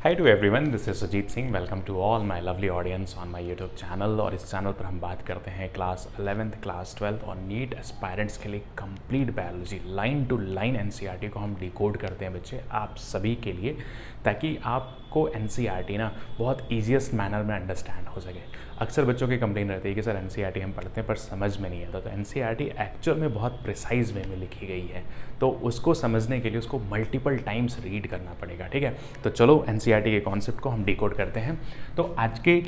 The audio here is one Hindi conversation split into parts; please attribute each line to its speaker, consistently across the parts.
Speaker 1: High to everyone, this is Sujeet Singh. Welcome to all my lovely audience on my YouTube channel. और इस चैनल पर हम बात करते हैं क्लास 11th, क्लास 12th और नीट एस्पायरेंट्स के लिए complete biology line to line NCERT को हम डिकोड करते हैं बच्चे, आप सभी के लिए, ताकि आपको एनसीईआरटी ना बहुत ईजीएस्ट मैनर में अंडरस्टैंड हो सके। अक्सर बच्चों की कंप्लेन रहती है कि सर एनसीईआरटी हम पढ़ते हैं पर समझ में नहीं आता। तो एनसीईआरटी एक्चुअल में बहुत प्रिसाइज वे में लिखी गई है, तो उसको समझने के लिए उसको मल्टीपल टाइम्स रीड करना पड़ेगा। ठीक है, तो चलो एनसीईआरटी के कॉन्सेप्ट को हम डिकोड करते हैं। तो आज के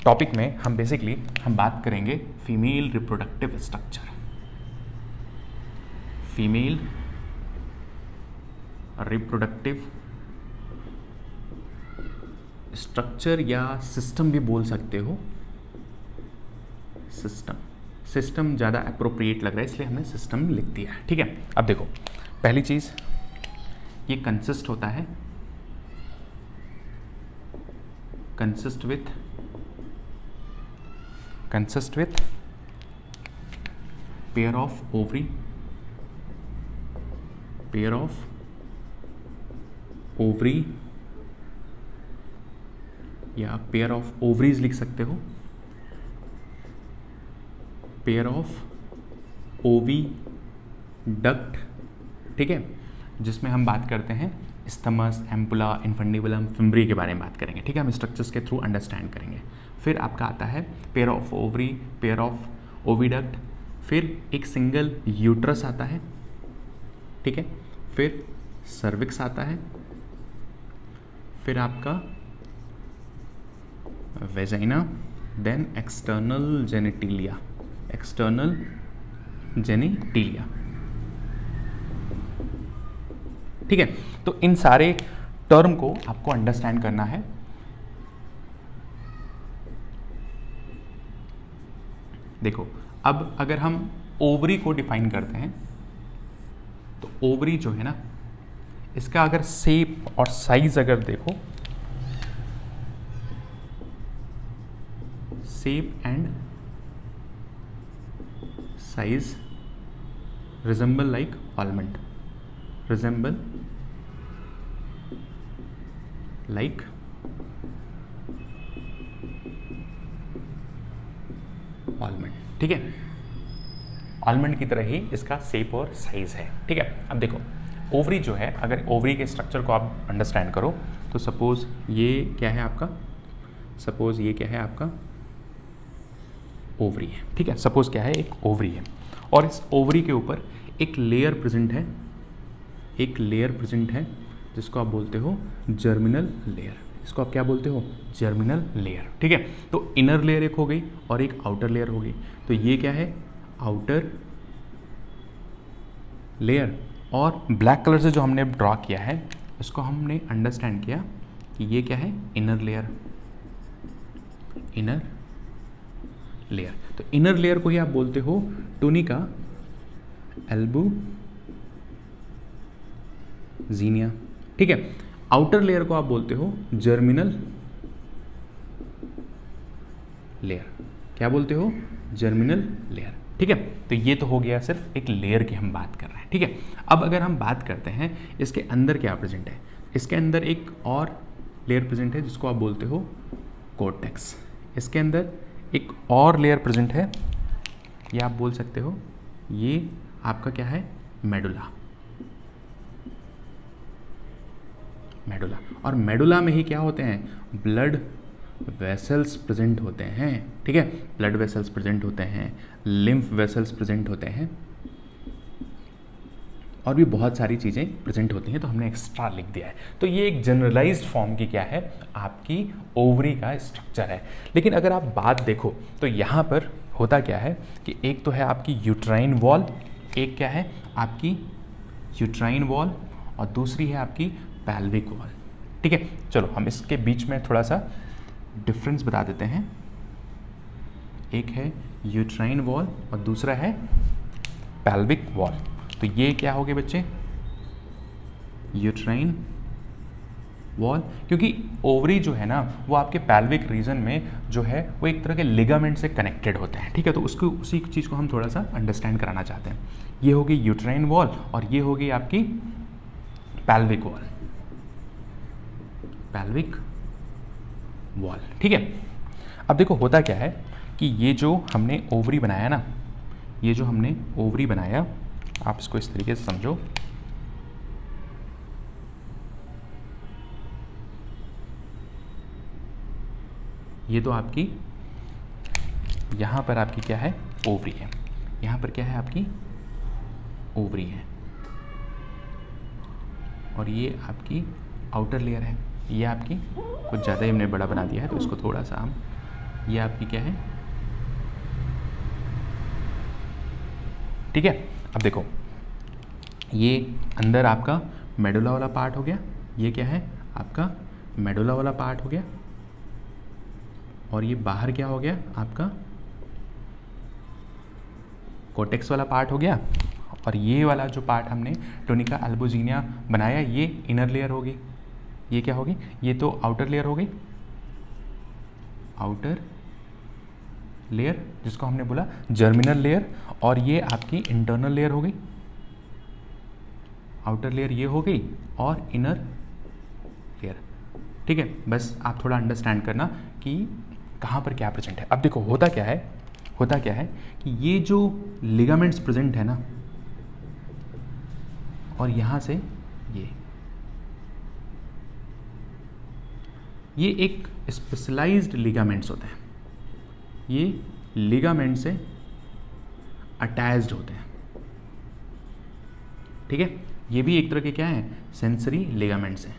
Speaker 1: टॉपिक में हम बेसिकली बात करेंगे female reproductive structure. Female reproductive structure या सिस्टम भी बोल सकते हो। सिस्टम ज़्यादा अप्रोप्रिएट लग रहा है, इसलिए हमने सिस्टम लिख दिया है। ठीक है, अब देखो, पहली चीज़ ये कंसिस्ट होता है, consist with pair of ovary या पेयर ऑफ ओवरीज लिख सकते हो, पेयर ऑफ ओविडक्ट। ठीक है, जिसमें हम बात करते हैं स्थमस, एम्पुला, इन्फंडिबुलम, फिम्बरी के बारे में बात करेंगे। ठीक है, हम स्ट्रक्चर्स के थ्रू अंडरस्टैंड करेंगे। फिर आपका आता है pair of ovary, pair of oviduct, फिर एक सिंगल यूट्रस आता है। ठीक है, फिर सर्विक्स आता है, फिर आपका वेजाइना, देन एक्सटर्नल जेनिटिलिया। ठीक है, तो इन सारे टर्म को आपको अंडरस्टैंड करना है। देखो, अब अगर हम ओवरी को डिफाइन करते हैं तो ओवरी जो है ना, इसका अगर शेप और साइज अगर देखो, shape and size resemble like almond, resemble like almond. ठीक है, आलमंड की तरह ही इसका शेप और साइज है। ठीक है, अब देखो, ओवरी जो है, अगर ओवरी के स्ट्रक्चर को आप अंडरस्टैंड करो तो सपोज ये क्या है आपका, ओवरी है। ठीक है, सपोज क्या है, एक ओवरी है और इस ओवरी के ऊपर एक लेयर प्रेजेंट है, जिसको आप बोलते हो जर्मिनल लेयर। इसको आप क्या बोलते हो, जर्मिनल लेयर। ठीक है, तो इनर लेयर एक हो गई और एक आउटर लेयर हो गई। तो ये क्या है, आउटर लेयर। और ब्लैक कलर से जो हमने ड्रॉ किया है, उसको हमने अंडरस्टैंड किया कि ये क्या है, इनर लेयर। तो इनर लेयर को ही आप बोलते हो टूनिका एल्बुजिनिया। ठीक है, आउटर लेयर को आप बोलते हो जर्मिनल लेयर। क्या बोलते हो, जर्मिनल लेयर। ठीक है, तो ये तो हो गया सिर्फ एक लेयर की हम बात कर रहे हैं। ठीक है, अब अगर हम बात करते हैं इसके अंदर क्या प्रेजेंट है, इसके अंदर एक और लेयर प्रेजेंट है जिसको आप बोलते हो कोर्टेक्स। इसके अंदर एक और लेयर प्रेजेंट है, ये आप बोल सकते हो, ये आपका क्या है, मेडुला। और मेडुला में ही क्या होते हैं, ब्लड वेसल्स प्रेजेंट होते हैं। ठीक है, ब्लड वेसल्स प्रेजेंट होते हैं, लिम्फ वेसल्स प्रेजेंट होते हैं, और भी बहुत सारी चीज़ें प्रेजेंट होती हैं, तो हमने एक्स्ट्रा लिख दिया है। तो ये एक जनरलाइज्ड फॉर्म की क्या है, आपकी ओवरी का स्ट्रक्चर है। लेकिन अगर आप बात देखो तो यहाँ पर होता क्या है कि एक तो है आपकी यूट्राइन वॉल, एक क्या है आपकी यूट्राइन वॉल, और दूसरी है आपकी पैल्विक वॉल। ठीक है, चलो हम इसके बीच में थोड़ा सा डिफरेंस बता देते हैं। एक है यूट्राइन वॉल और दूसरा है पैल्विक वॉल। तो ये क्या हो गए बच्चे, यूट्राइन वॉल, क्योंकि ओवरी जो है ना वो आपके पैल्विक रीजन में जो है वो एक तरह के लिगामेंट से कनेक्टेड होते हैं। ठीक है, तो उसको उसी चीज़ को हम थोड़ा सा अंडरस्टैंड कराना चाहते हैं। ये होगी यूट्राइन वॉल और ये होगी आपकी पैल्विक वॉल। pelvic wall. ठीक है, अब देखो होता क्या है कि ये जो हमने ओवरी बनाया ना, ये जो हमने ओवरी बनाया, आप इसको इस तरीके से समझो, ये तो आपकी यहाँ पर आपकी क्या है, ओवरी है, यहाँ पर क्या है आपकी ओवरी है, और ये आपकी आउटर लेयर है, ये आपकी कुछ ज़्यादा ही हमने बड़ा बना दिया है तो इसको थोड़ा सा हम, ये आपकी क्या है, ठीक है। अब देखो ये अंदर आपका मेडुला वाला पार्ट हो गया, ये क्या है आपका मेडुला वाला पार्ट हो गया, और ये बाहर क्या हो गया आपका कोटेक्स वाला पार्ट हो गया, और ये वाला जो पार्ट हमने टोनिका अल्बुजिनिया बनाया ये इनर लेयर होगी, ये क्या होगी, ये तो आउटर लेयर हो गई, आउटर लेयर जिसको हमने बोला जर्मिनल लेयर, और ये आपकी इंटरनल लेयर हो गई, आउटर लेयर ये हो गई और इनर लेयर। ठीक है, बस आप थोड़ा अंडरस्टैंड करना कि कहाँ पर क्या प्रेजेंट है। अब देखो होता क्या है कि ये जो लिगामेंट्स प्रेजेंट है ना, और यहाँ से ये एक स्पेशलाइज्ड लिगामेंट्स होते हैं, ये लिगामेंट से अटैच्ड होते हैं। ठीक है, ये भी एक तरह के क्या हैं, सेंसरी लिगामेंट्स हैं,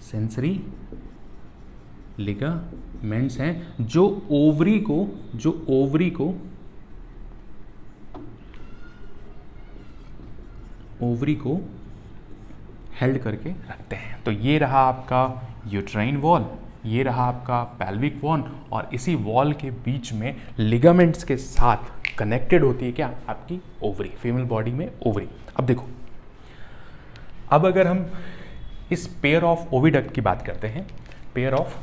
Speaker 1: सेंसरी लिगामेंट्स हैं जो ओवरी को हेल्ड करके रखते हैं। तो ये रहा आपका यूट्राइन वॉल, ये रहा आपका पेल्विक वॉल, और इसी वॉल के बीच में लिगामेंट्स के साथ कनेक्टेड होती है क्या आपकी ओवरी, फीमेल बॉडी में ओवरी। अब देखो, अब अगर हम इस पेयर ऑफ ओविडक्ट की बात करते हैं, पेयर ऑफ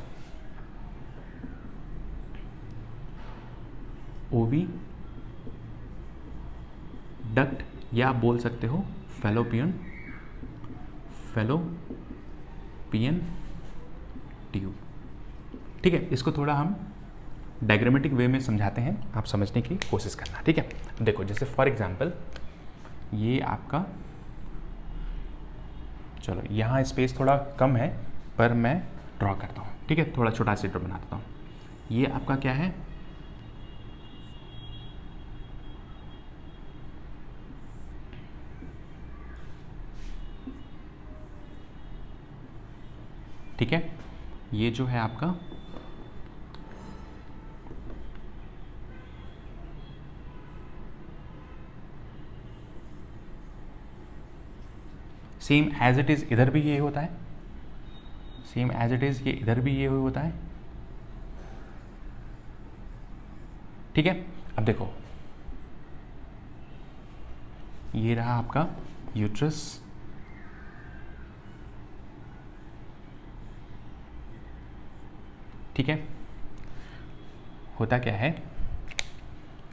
Speaker 1: ओविडक्ट, या आप बोल सकते हो फैलोपियन ट्यूब। ठीक है, इसको थोड़ा हम डायग्रामेटिक वे में समझाते हैं, आप समझने की कोशिश करना। ठीक है, देखो जैसे फॉर एग्जांपल ये आपका, चलो यहाँ स्पेस थोड़ा कम है पर मैं ड्रॉ करता हूँ। ठीक है, थोड़ा छोटा सा ड्रॉ बना देता हूँ। ये आपका क्या है, ठीक है, ये जो है आपका सेम एज इट इज, इधर भी ये होता है, सेम एज इट इज ये इधर भी ये होता है। ठीक है, अब देखो ये रहा आपका यूट्रस, ठीक है, होता क्या है,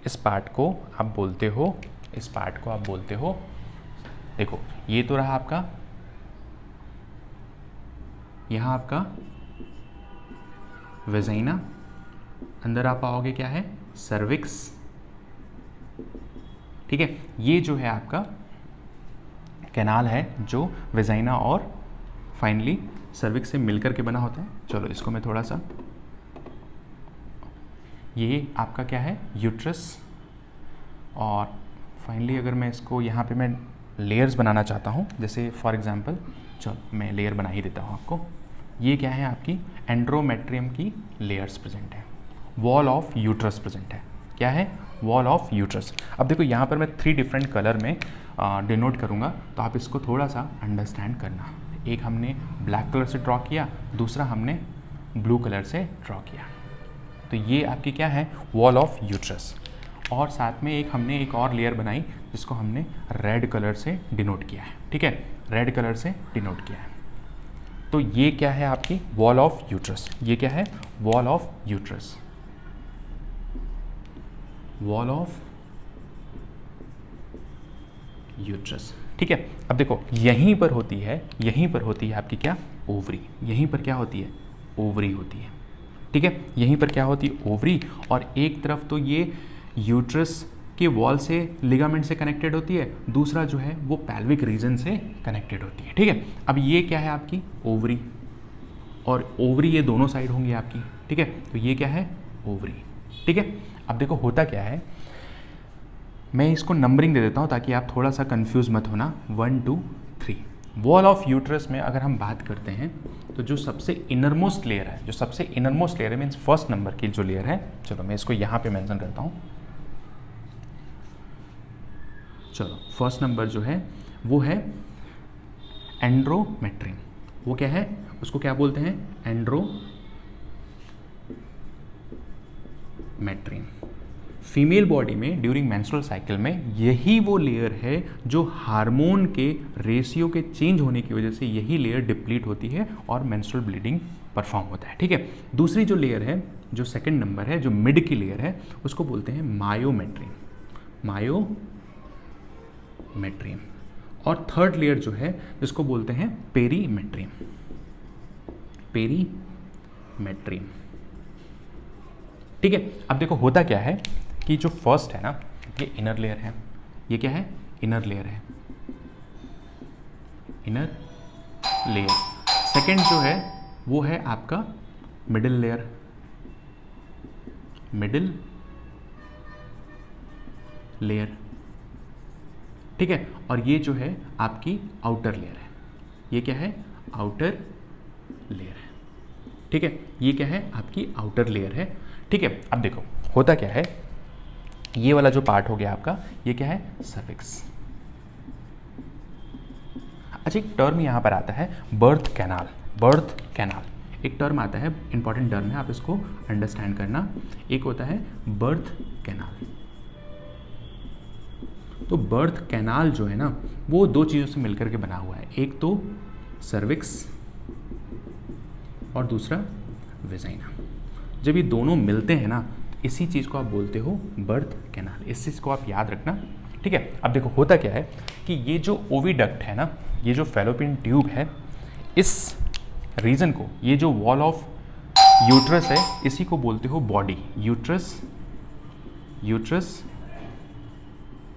Speaker 1: इस पार्ट को आप बोलते हो, देखो ये तो रहा आपका, यहाँ आपका वेजाइना, अंदर आप पाओगे क्या है, सर्विक्स। ठीक है, ये जो है आपका कैनाल है जो वेजाइना और फाइनली सर्विक्स से मिलकर के बना होता है। चलो इसको मैं थोड़ा सा, ये आपका क्या है, यूट्रस, और फाइनली अगर मैं इसको यहाँ पे मैं लेयर्स बनाना चाहता हूँ, जैसे फॉर एग्जांपल चलो मैं लेयर बना ही देता हूँ आपको। ये क्या है आपकी एंड्रोमेट्रियम की लेयर्स प्रेजेंट है, वॉल ऑफ यूट्रस प्रेजेंट है, क्या है, वॉल ऑफ यूट्रस। अब देखो यहाँ पर मैं 3 डिफरेंट कलर में डिनोट करूँगा, तो आप इसको थोड़ा सा अंडरस्टैंड करना। एक हमने ब्लैक कलर से ड्रॉ किया, दूसरा हमने ब्लू कलर से ड्रॉ किया, तो ये आपकी क्या है, वॉल ऑफ यूट्रस। और साथ में हमने एक और लेयर बनाई जिसको हमने रेड कलर से डिनोट किया है। ठीक है, रेड कलर से डिनोट किया है। तो ये क्या है आपकी वॉल ऑफ यूट्रस, ये क्या है, wall of uterus, wall of uterus. ठीक है, अब देखो यहीं पर होती है आपकी क्या, ओवरी, यहीं पर क्या होती है, ओवरी होती है, ठीक है, यहीं पर क्या होती है, ओवरी, और एक तरफ तो ये यूट्रस के वॉल से लिगामेंट से कनेक्टेड होती है, दूसरा जो है वो पैल्विक रीजन से कनेक्टेड होती है, ठीक है। अब ये क्या है आपकी ओवरी, और ओवरी ये दोनों साइड होंगी आपकी, ठीक है, तो ये क्या है, ओवरी, ठीक है। अब देखो होता क्या है, मैं इसको नंबरिंग दे देता हूँ ताकि आप थोड़ा सा कंफ्यूज मत होना, 1 2 3। वॉल ऑफ यूट्रस में अगर हम बात करते हैं तो जो सबसे इनरमोस्ट लेयर है, जो सबसे इनरमोस्ट लेयर है मीन्स फर्स्ट नंबर की जो लेयर है, चलो मैं इसको यहाँ पे मेंशन करता हूँ, चलो फर्स्ट नंबर जो है वो है एंड्रोमेट्रियम। वो क्या है, उसको क्या बोलते हैं, एंड्रोमेट्रियम। फीमेल बॉडी में ड्यूरिंग मेंस्ट्रुअल साइकिल में यही वो लेयर है जो हार्मोन के रेशियो के चेंज होने की वजह से यही लेयर डिप्लीट होती है और मेंस्ट्रुअल ब्लीडिंग परफॉर्म होता है, ठीक है। दूसरी जो लेयर है, जो सेकंड नंबर है, जो मिड की लेयर है, उसको बोलते हैं मायोमेट्रियम, मायोमेट्रियम। और थर्ड लेयर जो है जिसको बोलते हैं पेरीमेट्रियम, पेरीमेट्रियम, ठीक है। अब देखो होता क्या है कि जो फर्स्ट है ना, ये इनर लेयर है, ये क्या है, इनर लेयर है, इनर लेयर। सेकंड जो है वो है आपका मिडिल लेयर, मिडिल लेयर, ठीक है। और ये जो है आपकी आउटर लेयर है, ये क्या है, आउटर लेयर है, ठीक है, ये क्या है, आपकी आउटर लेयर है, ठीक है। अब देखो होता क्या है, ये वाला जो पार्ट हो गया आपका, ये क्या है, सर्विक्स। अच्छा, एक टर्म यहाँ पर आता है बर्थ कैनाल, बर्थ कैनाल एक टर्म आता है, इंपॉर्टेंट टर्म है, आप इसको अंडरस्टैंड करना। एक होता है बर्थ कैनाल, तो बर्थ कैनाल जो है ना वो दो चीज़ों से मिलकर के बना हुआ है, एक तो सर्विक्स और दूसरा वेजाइना। जब ये दोनों मिलते हैं ना, इसी चीज़ को आप बोलते हो बर्थ कैनाल, इस चीज़ को आप याद रखना, ठीक है। अब देखो होता क्या है कि ये जो ओविडक्ट है ना, ये जो फैलोपियन ट्यूब है, इस रीजन को, ये जो वॉल ऑफ यूट्रस है, इसी को बोलते हो बॉडी, यूट्रस, यूट्रस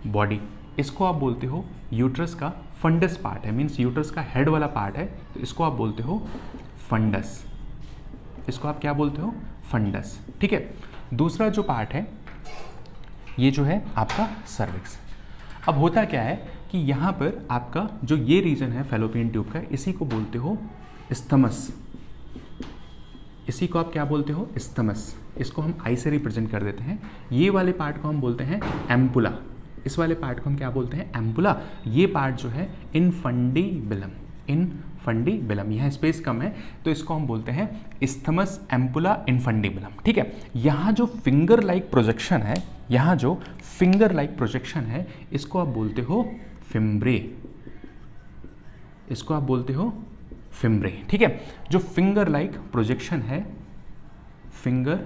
Speaker 1: बॉडी। इसको आप बोलते हो यूट्रस का फंडस पार्ट है, मीन्स यूट्रस का हेड वाला पार्ट है, तो इसको आप बोलते हो फंडस, इसको आप क्या बोलते हो, फंडस, ठीक है। दूसरा जो पार्ट है ये जो है आपका सर्विक्स। अब होता क्या है कि यहाँ पर आपका जो ये रीजन है फैलोपियन ट्यूब का, इसी को बोलते हो स्थमस, इसी को आप क्या बोलते हो, स्थमस। इसको हम आई से रिप्रेजेंट कर देते हैं। ये वाले पार्ट को हम बोलते हैं एम्पुला, इस वाले पार्ट को हम क्या बोलते हैं, एम्पुला। ये पार्ट जो है इनफंडिबुलम, इनफंडिबुलम, यहाँ स्पेस कम है तो इसको हम बोलते हैं स्थमस एम्पुला इनफंडिबुलम, ठीक है। यहाँ जो फिंगर लाइक प्रोजेक्शन है, यहाँ जो फिंगर लाइक प्रोजेक्शन है, इसको आप बोलते हो फिम्ब्रे, इसको आप बोलते हो फिम्ब्रे, ठीक है। जो फिंगर लाइक प्रोजेक्शन है, फिंगर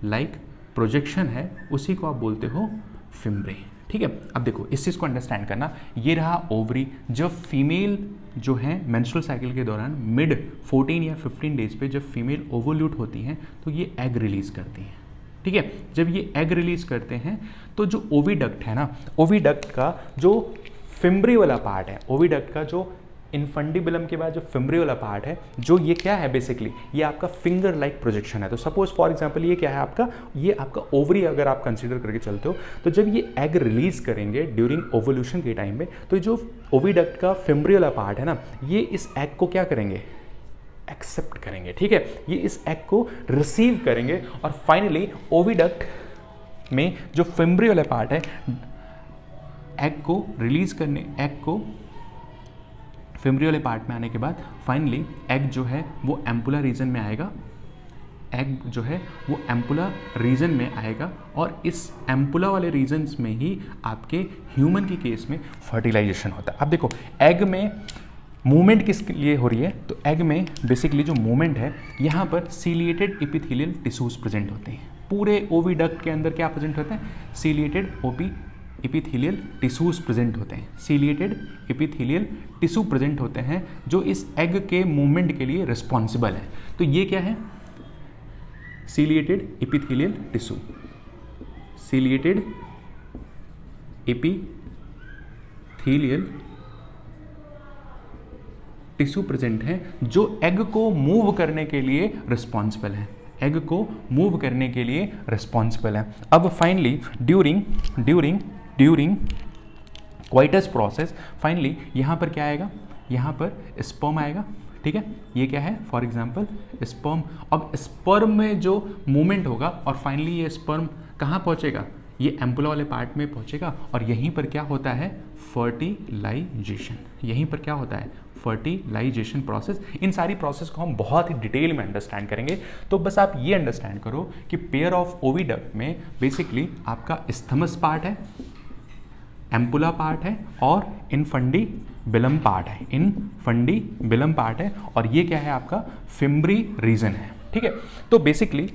Speaker 1: लाइक प्रोजेक्शन है, उसी को आप बोलते हो फिम्ब्रे, ठीक है। अब देखो इस चीज़ को अंडरस्टैंड करना, ये रहा ओवरी। जब फीमेल जो है मेंस्ट्रुअल साइकिल के दौरान मिड 14 या 15 डेज पे जब फीमेल ओवोल्यूट होती हैं तो ये एग रिलीज करती हैं, ठीक है। जब ये एग रिलीज करते हैं तो जो ओविडक्ट है ना, ओविडक्ट का जो फिम्ब्री वाला पार्ट है, ओविडक्ट का जो इनफंडिबुलम के बाद जो फिम्ब्री वाला पार्ट है, जो ये क्या है बेसिकली, ये आपका फिंगर लाइक प्रोजेक्शन है। तो सपोज फॉर एग्जांपल ये क्या है आपका, ये आपका ओवरी अगर आप कंसीडर करके चलते हो, तो जब ये एग रिलीज करेंगे ड्यूरिंग ओवोल्यूशन के टाइम में, तो जो ओविडक्ट का फिम्ब्री वाला पार्ट है ना, ये इस एग को क्या करेंगे, एक्सेप्ट करेंगे, ठीक है। ये इस एग को रिसीव करेंगे और फाइनली ओविडक्ट में जो फिम्ब्री वाला पार्ट है, एग को रिलीज करने, एग को फिम्ब्री वाले पार्ट में आने के बाद फाइनली एग जो है वो एम्पुला रीजन में आएगा, एग जो है वो एम्पुला रीजन में आएगा और इस एम्पुला वाले रीजन्स में ही आपके ह्यूमन की केस में फर्टिलाइजेशन होता है। अब देखो एग में मूवमेंट किस लिए हो रही है, तो एग में बेसिकली जो मूवमेंट है, यहाँ पर सीलिएटेड एपिथेलियल टिश्यूज प्रेजेंट होते हैं। पूरे ओविडक्ट के अंदर क्या प्रेजेंट होता है, सीलिएटेड एपिथेलियल टिश्यूज प्रेजेंट होते हैं, सीलिएटेड एपिथेलियल टिश्यू प्रेजेंट होते हैं जो इस एग के मूवमेंट के लिए रिस्पॉन्सिबल है। तो ये क्या है? Ciliated epithelial tissue, ciliated epithelial tissue present है जो एग को मूव करने के लिए रिस्पॉन्सिबल है, एग को मूव करने के लिए रिस्पॉन्सिबल है। अब finally during coitus process finally यहाँ पर क्या आएगा? यहाँ पर स्पर्म आएगा, ठीक है। ये क्या है? For example sperm. अब स्पर्म में जो मूवमेंट होगा और फाइनली ये स्पर्म कहाँ पहुँचेगा? ये एम्पुला वाले पार्ट में पहुँचेगा और यहीं पर क्या होता है? फर्टिलाइजेशन। यहीं पर क्या होता है? Fertilisation process. इन सारी प्रोसेस को हम बहुत ही डिटेल में अंडरस्टैंड करेंगे। तो बस आप ये अंडरस्टैंड करो कि पेयर ऑफ ओविडक्ट में बेसिकली आपका स्थमस पार्ट है, एम्पुला पार्ट है और इनफंडीबिलम पार्ट है, इनफंडीबिलम पार्ट है और ये क्या है? आपका फिम्ब्री रीजन है, ठीक है। तो बेसिकली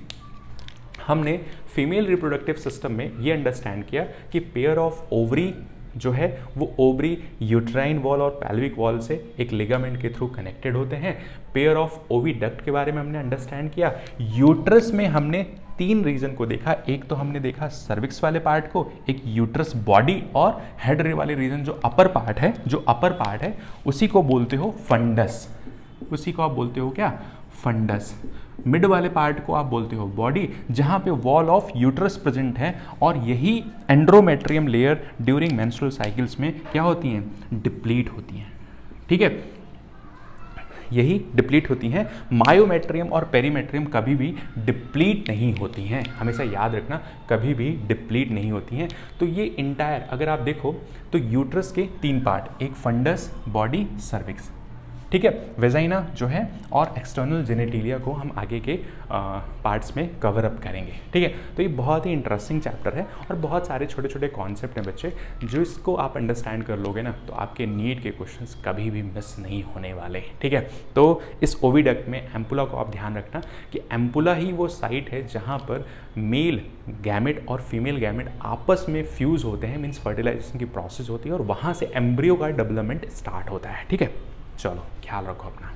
Speaker 1: हमने फीमेल रिप्रोडक्टिव सिस्टम में ये अंडरस्टैंड किया कि पेयर ऑफ ओवरी जो है वो ओवरी यूट्राइन वॉल और पैल्विक वॉल से एक लिगामेंट के थ्रू कनेक्टेड होते हैं। पेयर ऑफ ओविडक्ट के बारे में हमने अंडरस्टैंड किया। यूट्रस में हमने 3 रीजन को देखा। एक तो हमने देखा सर्विक्स वाले पार्ट को, एक यूट्रस बॉडी और हेड वाले रीजन जो अपर पार्ट है उसी को बोलते हो फंडस, उसी को आप बोलते हो क्या? फंडस। मिड वाले पार्ट को आप बोलते हो बॉडी, जहां पे वॉल ऑफ यूट्रस प्रेजेंट है और यही endometrium layer during menstrual cycles में क्या होती हैं? डिप्लीट होती हैं, ठीक है। यही डिप्लीट होती हैं। मायोमेट्रियम और पेरीमेट्रियम कभी भी डिप्लीट नहीं होती हैं, हमेशा याद रखना, कभी भी डिप्लीट नहीं होती हैं। तो ये इंटायर अगर आप देखो तो यूट्रस के 3 पार्ट, एक फंडस, बॉडी, सर्विक्स, ठीक है। वेजाइना जो है और एक्सटर्नल जेनेटिलिया को हम आगे के पार्ट्स में कवर अप करेंगे, ठीक है। तो ये बहुत ही इंटरेस्टिंग चैप्टर है और बहुत सारे छोटे छोटे कॉन्सेप्ट हैं बच्चे, जो इसको आप अंडरस्टैंड कर लोगे ना तो आपके नीट के क्वेश्चंस कभी भी मिस नहीं होने वाले, ठीक है। तो इस ओविडक्ट में एम्पुला को आप ध्यान रखना कि एम्पुला ही वो साइट है जहाँ पर मेल गैमेट और फीमेल गैमेट आपस में फ्यूज़ होते हैं, मीन्स फर्टिलाइजेशन की प्रोसेस होती है और वहाँ से एम्ब्रियो का डेवलपमेंट स्टार्ट होता है, ठीक है। चलो ख्याल रखो अपना।